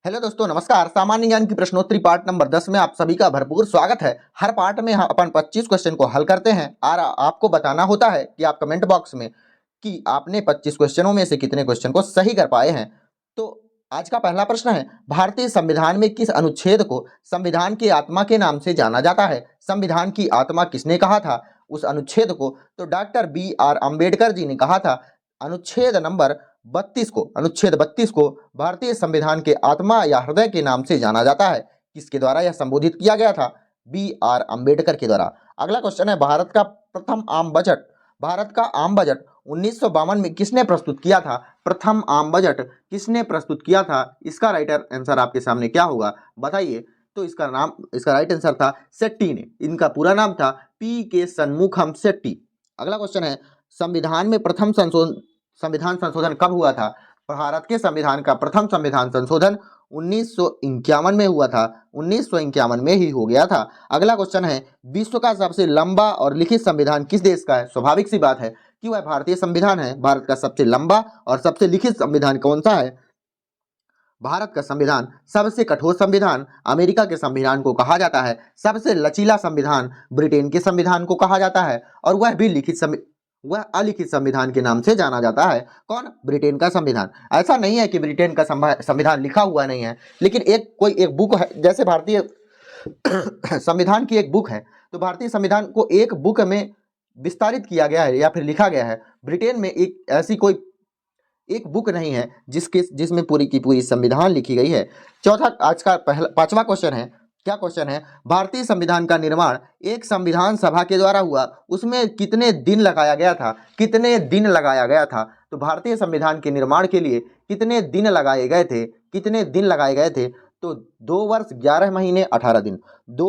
Hello दोस्तों, नमस्कार। सामान्य ज्ञान की प्रश्नोत्तरी पार्ट नंबर 10 में आप सभी का भरपूर स्वागत है। हर पार्ट में हम अपन 25 क्वेश्चन को हल करते हैं और आपको बताना होता है कि आप कमेंट बॉक्स में कि आपने 25 क्वेश्चनों में से कितने क्वेश्चन को सही कर पाए हैं। तो आज का पहला प्रश्न है, भारतीय संविधान में किस अनुच्छेद को संविधान की आत्मा के नाम से जाना जाता है? संविधान की आत्मा किसने कहा था उस अनुच्छेद को? तो डॉक्टर BR अम्बेडकर जी ने कहा था। अनुच्छेद नंबर 32 को, अनुच्छेद 32 को भारतीय संविधान के आत्मा या हृदय के नाम से जाना जाता है। किसके द्वारा यह संबोधित किया गया था? BR अम्बेडकर के द्वारा। अगला क्वेश्चन है, भारत का प्रथम आम बजट, भारत का आम बजट 1952 में किसने प्रस्तुत किया था? प्रथम आम बजट किसने प्रस्तुत किया था? इसका राइट आंसर आपके सामने क्या होगा बताइए। तो इसका राइट आंसर था शेट्टी ने। इनका पूरा नाम था PK शनमुखम शेट्टी। अगला क्वेश्चन है, संविधान में प्रथम संविधान संशोधन कब हुआ था? भारत के संविधान का प्रथम संविधान संशोधन 1951 में हुआ था। 1951 में ही हो गया था। अगला क्वेश्चन है, विश्व का सबसे लंबा और लिखित संविधान किस देश का है? स्वाभाविक सी बात है कि वह भारतीय संविधान है। भारत का सबसे लंबा और सबसे लिखित संविधान कौन सा है? भारत का संविधान। सबसे कठोर संविधान अमेरिका के संविधान को कहा जाता है। सबसे लचीला संविधान ब्रिटेन के संविधान को कहा जाता है। और वह अलिखित संविधान के नाम से जाना जाता है। कौन? ब्रिटेन का संविधान। ऐसा नहीं है कि ब्रिटेन का संविधान लिखा हुआ नहीं है, लेकिन एक बुक है, जैसे भारतीय संविधान की एक बुक है, तो भारतीय संविधान को एक बुक में विस्तारित किया गया है या फिर लिखा गया है। ब्रिटेन में ऐसी कोई एक बुक नहीं है जिसमें पूरी की पूरी संविधान लिखी गई है। आज का पांचवा क्वेश्चन है, क्या क्वेश्चन है, भारतीय संविधान का निर्माण एक संविधान सभा के द्वारा हुआ, उसमें कितने दिन लगाया गया था? कितने दिन लगाया गया था? तो भारतीय संविधान के निर्माण के लिए कितने दिन लगाए गए थे? कितने दिन लगाए गए थे? तो 2 वर्ष 11 महीने 18 दिन। 2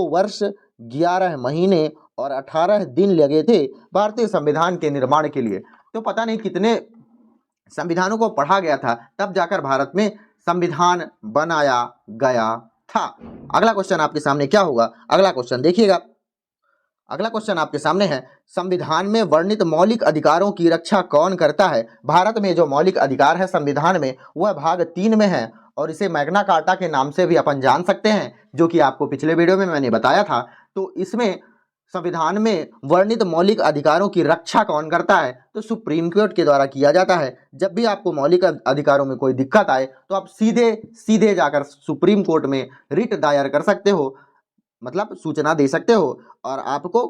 वर्ष 11 महीने और 18 दिन लगे थे भारतीय संविधान के निर्माण के लिए। तो पता नहीं कितने संविधानों को पढ़ा गया था, तब जाकर भारत में संविधान बनाया गया था। अगला क्वेश्चन आपके सामने क्या होगा? अगला क्वेश्चन देखिएगा। अगला क्वेश्चन आपके सामने है, संविधान में वर्णित मौलिक अधिकारों की रक्षा कौन करता है? भारत में जो मौलिक अधिकार है संविधान में, वह भाग 3 में है और इसे मैग्ना कार्टा के नाम से भी अपन जान सकते हैं, जो कि आपको पिछले वीडियो में मैंने बताया था। तो इसमें संविधान में वर्णित मौलिक अधिकारों की रक्षा कौन करता है? तो सुप्रीम कोर्ट के द्वारा किया जाता है। जब भी आपको मौलिक अधिकारों में कोई दिक्कत आए तो आप सीधे जाकर सुप्रीम कोर्ट में रिट दायर कर सकते हो, मतलब सूचना दे सकते हो और आपको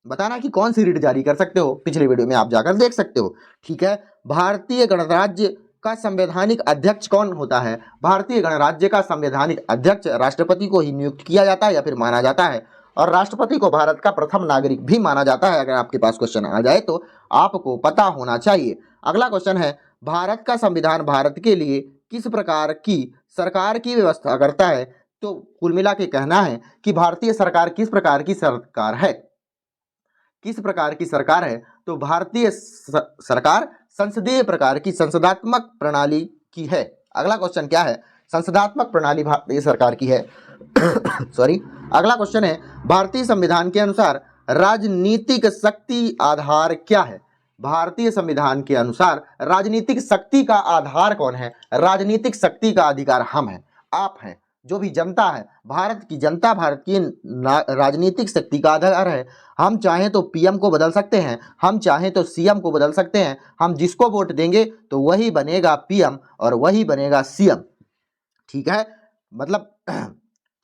बताना कि कौन सी रिट जारी कर सकते हो। पिछले वीडियो में आप जाकर देख सकते हो। ठीक है, भारतीय गणराज्य का संवैधानिक अध्यक्ष कौन होता है? भारतीय गणराज्य का संवैधानिक अध्यक्ष राष्ट्रपति को ही नियुक्त किया जाता है या फिर माना जाता है, और राष्ट्रपति को भारत का प्रथम नागरिक भी माना जाता है। अगर आपके पास क्वेश्चन आ जाए तो आपको पता होना चाहिए। अगला क्वेश्चन है, भारत का संविधान भारत के लिए किस प्रकार की सरकार की व्यवस्था करता है? तो कुल मिला के कहना है कि भारतीय सरकार किस प्रकार की सरकार है? किस प्रकार की सरकार है? तो भारतीय सरकार संसदीय प्रकार की, संसदात्मक प्रणाली की है। अगला क्वेश्चन क्या है? संसदात्मक प्रणाली भारतीय सरकार की है। सॉरी। अगला क्वेश्चन है, भारतीय संविधान के अनुसार राजनीतिक शक्ति आधार क्या है? भारतीय संविधान के अनुसार राजनीतिक शक्ति का आधार कौन है? राजनीतिक शक्ति का अधिकार हम हैं, आप हैं, जो भी जनता है, भारत की जनता, भारत की राजनीतिक शक्ति का आधार है। हम चाहें तो PM को बदल सकते हैं, हम चाहें तो CM को बदल सकते हैं। हम जिसको वोट देंगे तो वही बनेगा PM और वही बनेगा CM। ठीक है, मतलब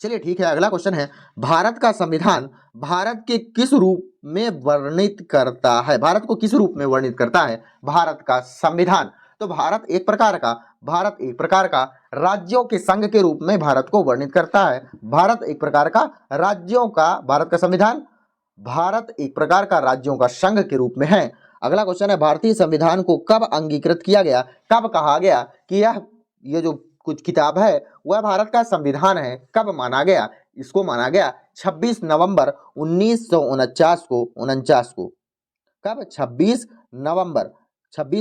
चलिए ठीक है। अगला क्वेश्चन है, भारत का संविधान भारत के किस रूप में वर्णित करता है? भारत को किस रूप में वर्णित करता है भारत का संविधान? तो भारत एक प्रकार का राज्यों के संघ के रूप में भारत को वर्णित करता है। भारत एक प्रकार का राज्यों का, भारत का संविधान भारत एक प्रकार का राज्यों का संघ के रूप में है। अगला क्वेश्चन है, भारतीय संविधान को कब अंगीकृत किया गया? कब कहा गया कि ये जो कुछ किताब है वह भारत का संविधान है? कब माना गया? इसको माना गया 26 नवंबर 1949 को। कब? 26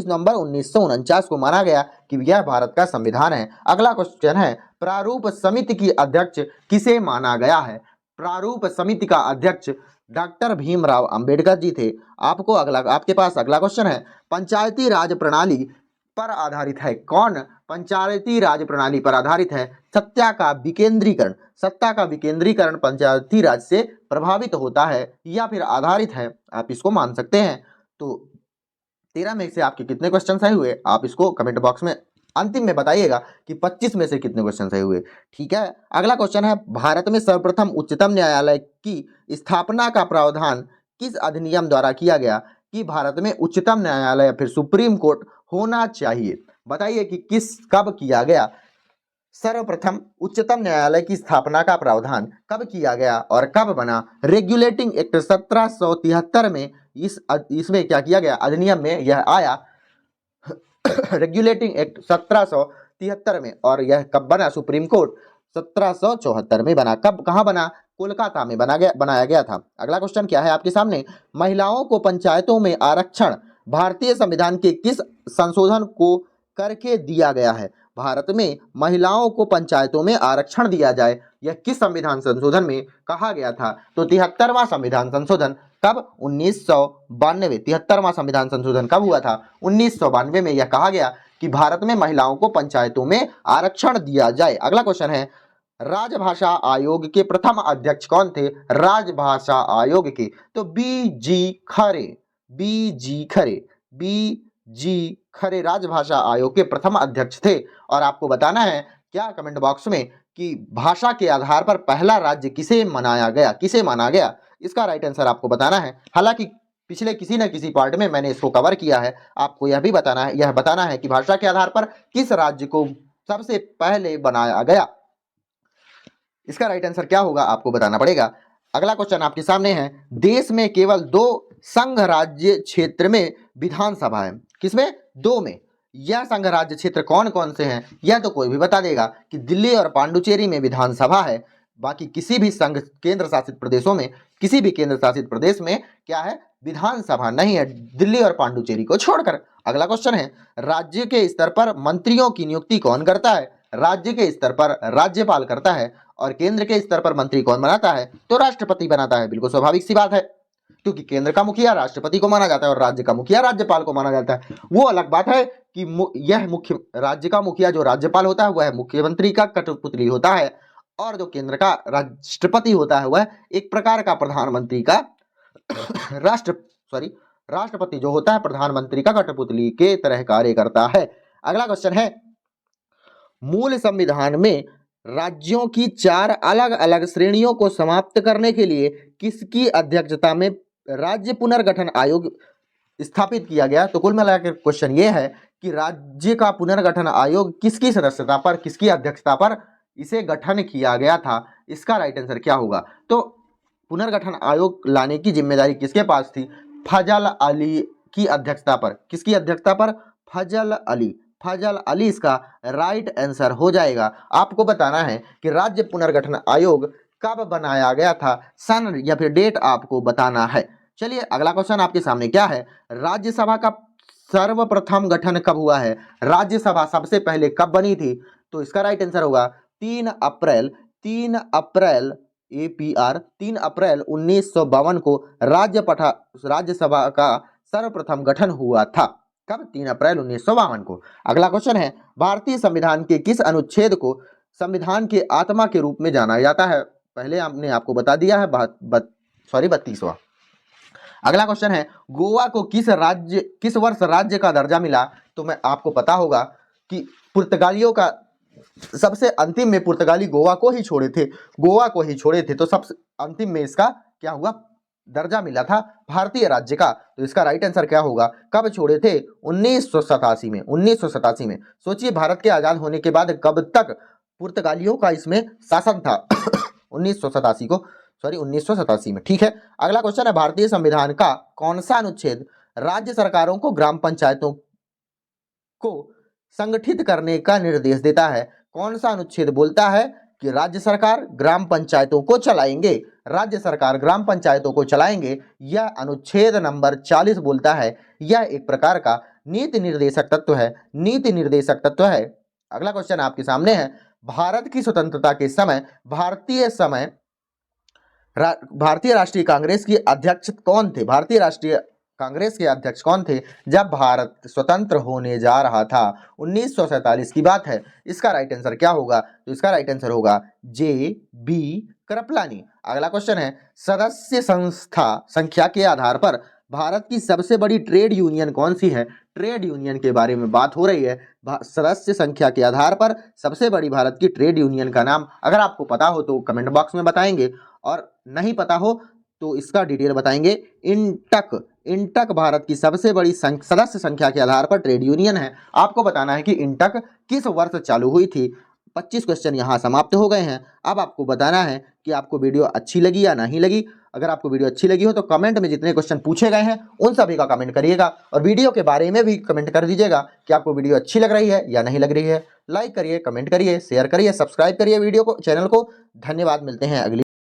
नवंबर 1949 को माना गया कि यह भारत का संविधान है। अगला क्वेश्चन है, प्रारूप समिति की अध्यक्ष किसे माना गया है? प्रारूप समिति का अध्यक्ष डॉक्टर भीमराव अंबेडकर जी थे। आपके पास अगला क्वेश्चन है, पंचायती राज प्रणाली पर आधारित है। कौन पंचायती राज प्रणाली पर आधारित है। सत्ता का विकेंद्रीकरण, सत्ता का विकेंद्रीकरण पंचायती राज से प्रभावित होता है या फिर आधारित है, आप इसको मान सकते हैं। तो 13 में से आपके कितने क्वेश्चन सही हुए, आप इसको कमेंट बॉक्स में अंतिम में बताइएगा कि 25 में से कितने क्वेश्चन सही हुए। ठीक है, अगला क्वेश्चन है, भारत में सर्वप्रथम उच्चतम न्यायालय की स्थापना का प्रावधान किस अधिनियम द्वारा किया गया कि भारत में उच्चतम न्यायालय या फिर सुप्रीम कोर्ट होना चाहिए। बताइए कि किस कब किया गया। सर्वप्रथम उच्चतम न्यायालय की स्थापना का प्रावधान कब किया गया और कब बना। रेगुलेटिंग एक्ट 1773 में इसमें क्या किया गया, अधिनियम में यह आया रेगुलेटिंग एक्ट 1773 में, और यह कब बना, सुप्रीम कोर्ट 1774 में बना। कब, कहां बना, कोलकाता में बनाया गया था। अगला क्वेश्चन क्या है आपके सामने, महिलाओं को पंचायतों में आरक्षण भारतीय संविधान के किस संशोधन को करके दिया गया है। भारत में महिलाओं को पंचायतों में आरक्षण दिया जाए, यह किस संविधान संशोधन में कहा गया था। तो 73वां संविधान संशोधन कब, 1992। 73वां संविधान संशोधन कब हुआ था, 1992 में। यह कहा गया कि भारत में महिलाओं को पंचायतों में आरक्षण दिया जाए। अगला क्वेश्चन है, राजभाषा आयोग के प्रथम अध्यक्ष कौन थे। राजभाषा आयोग के, तो बी.जी. खरे राजभाषा आयोग के प्रथम अध्यक्ष थे। और आपको बताना है क्या, कमेंट बॉक्स में, कि भाषा के आधार पर पहला राज्य किसे माना गया, इसका राइट आंसर आपको बताना है। हालांकि पिछले किसी न किसी पार्ट में मैंने इसको कवर किया है, आपको यह बताना है कि भाषा के आधार पर किस राज्य को सबसे पहले बनाया गया। इसका राइट आंसर क्या होगा आपको बताना पड़ेगा। अगला क्वेश्चन आपके सामने है, देश में केवल 2 संघ राज्य क्षेत्र में विधानसभा है। किसमें, 2 में। यह संघ राज्य क्षेत्र कौन कौन से हैं, यह तो कोई भी बता देगा कि दिल्ली और पांडुचेरी में विधानसभा है। बाकी किसी भी केंद्र शासित प्रदेशों में, किसी भी केंद्र शासित प्रदेश में क्या है, विधानसभा नहीं है, दिल्ली और पांडुचेरी को छोड़कर। अगला क्वेश्चन है, राज्य के स्तर पर मंत्रियों की नियुक्ति कौन करता है। राज्य के स्तर पर राज्यपाल करता है, और केंद्र के स्तर पर मंत्री कौन बनाता है, तो राष्ट्रपति बनाता है। बिल्कुल स्वाभाविक सी बात है, क्योंकि केंद्र का मुखिया राष्ट्रपति को माना जाता है और राज्य का मुखिया राज्यपाल को माना जाता है। वो अलग बात है कि यह राज्य का मुखिया जो राज्यपाल होता है वह मुख्यमंत्री का कठपुतली होता है, और जो केंद्र का राष्ट्रपति होता है वह एक प्रकार का प्रधानमंत्री का राष्ट्रपति जो होता है प्रधानमंत्री का कठपुतली के तरह कार्य करता है। अगला क्वेश्चन है, मूल संविधान में राज्यों की 4 अलग अलग श्रेणियों को समाप्त करने के लिए किसकी अध्यक्षता में राज्य पुनर्गठन आयोग स्थापित किया गया। तो कुल मिलाकर क्वेश्चन ये है कि राज्य का पुनर्गठन आयोग किसकी सदस्यता पर, किसकी अध्यक्षता पर इसे गठन किया गया था। इसका राइट आंसर क्या होगा। तो पुनर्गठन आयोग लाने की जिम्मेदारी किसके पास थी, फजल अली की अध्यक्षता पर। किसकी अध्यक्षता पर, फजल अली इसका राइट आंसर हो जाएगा। आपको बताना है कि राज्य पुनर्गठन आयोग कब बनाया गया था, सन या फिर डेट आपको बताना है। चलिए अगला क्वेश्चन आपके सामने क्या है, राज्यसभा का सर्वप्रथम गठन कब हुआ है। राज्यसभा सबसे पहले कब बनी थी, तो इसका राइट आंसर होगा 3 अप्रैल 1952 को राज्यसभा का सर्वप्रथम गठन हुआ था। कब, 3 अप्रैल 1952 को। अगला क्वेश्चन है, भारतीय संविधान के किस अनुच्छेद को संविधान के आत्मा के रूप में जाना जाता है। पहले हमने आपको बता दिया है 32वां। अगला क्वेश्चन है, गोवा को किस वर्ष राज्य का दर्जा मिला। तो मैं आपको पता होगा कि पुर्तगालियों का सबसे अंतिम में पुर्तगाली गोवा को ही छोड़े थे, तो सबसे अंतिम में इसका क्या हुआ, दर्जा मिला था भारतीय राज्य का। तो इसका राइट आंसर क्या होगा, कब छोड़े थे, 1987 में। सोचिए भारत के आजाद होने के बाद कब तक पुर्तगालियों का इसमें शासन था 1987 में। ठीक है, अगला क्वेश्चन है, भारतीय संविधान का कौन सा अनुच्छेद राज्य सरकारों को ग्राम पंचायतों को संगठित करने का निर्देश देता है। कौन सा अनुच्छेद बोलता है कि राज्य सरकार ग्राम पंचायतों को चलाएंगे। यह अनुच्छेद नंबर 40 बोलता है। यह एक प्रकार का नीति निर्देशक तत्व है। अगला क्वेश्चन आपके सामने है, भारत की स्वतंत्रता के समय भारतीय राष्ट्रीय कांग्रेस के अध्यक्ष कौन थे। भारतीय राष्ट्रीय कांग्रेस के अध्यक्ष कौन थे जब भारत स्वतंत्र होने जा रहा था? 1947 की बात है। इसका राइट आंसर क्या होगा? तो इसका राइट आंसर होगा जे बी कृपलानी। अगला क्वेश्चन है, सदस्य संस्था संख्या के आधार पर भारत की सबसे बड़ी ट्रेड यूनियन कौन सी है? ट्रेड यूनियन के बारे में बात हो रही है। सदस्य संख्या के आधार पर सबसे बड़ी भारत की ट्रेड यूनियन का नाम अगर आपको पता हो तो कमेंट बॉक्स में बताएंगे, और नहीं पता हो तो इसका डिटेल बताएंगे। इंटक भारत की सबसे बड़ी सदस्य संख्या के आधार पर ट्रेड यूनियन है। आपको बताना है कि इंटक किस वर्ष चालू हुई थी। 25 क्वेश्चन यहाँ समाप्त हो गए हैं। अब आपको बताना है कि आपको वीडियो अच्छी लगी या नहीं लगी। अगर आपको वीडियो अच्छी लगी हो तो कमेंट में जितने क्वेश्चन पूछे गए हैं उन सभी का कमेंट करिएगा, और वीडियो के बारे में भी कमेंट कर दीजिएगा कि आपको वीडियो अच्छी लग रही है या नहीं लग रही है। लाइक करिए, कमेंट करिए, शेयर करिए, सब्सक्राइब करिए वीडियो को, चैनल को। धन्यवाद, मिलते हैं अगली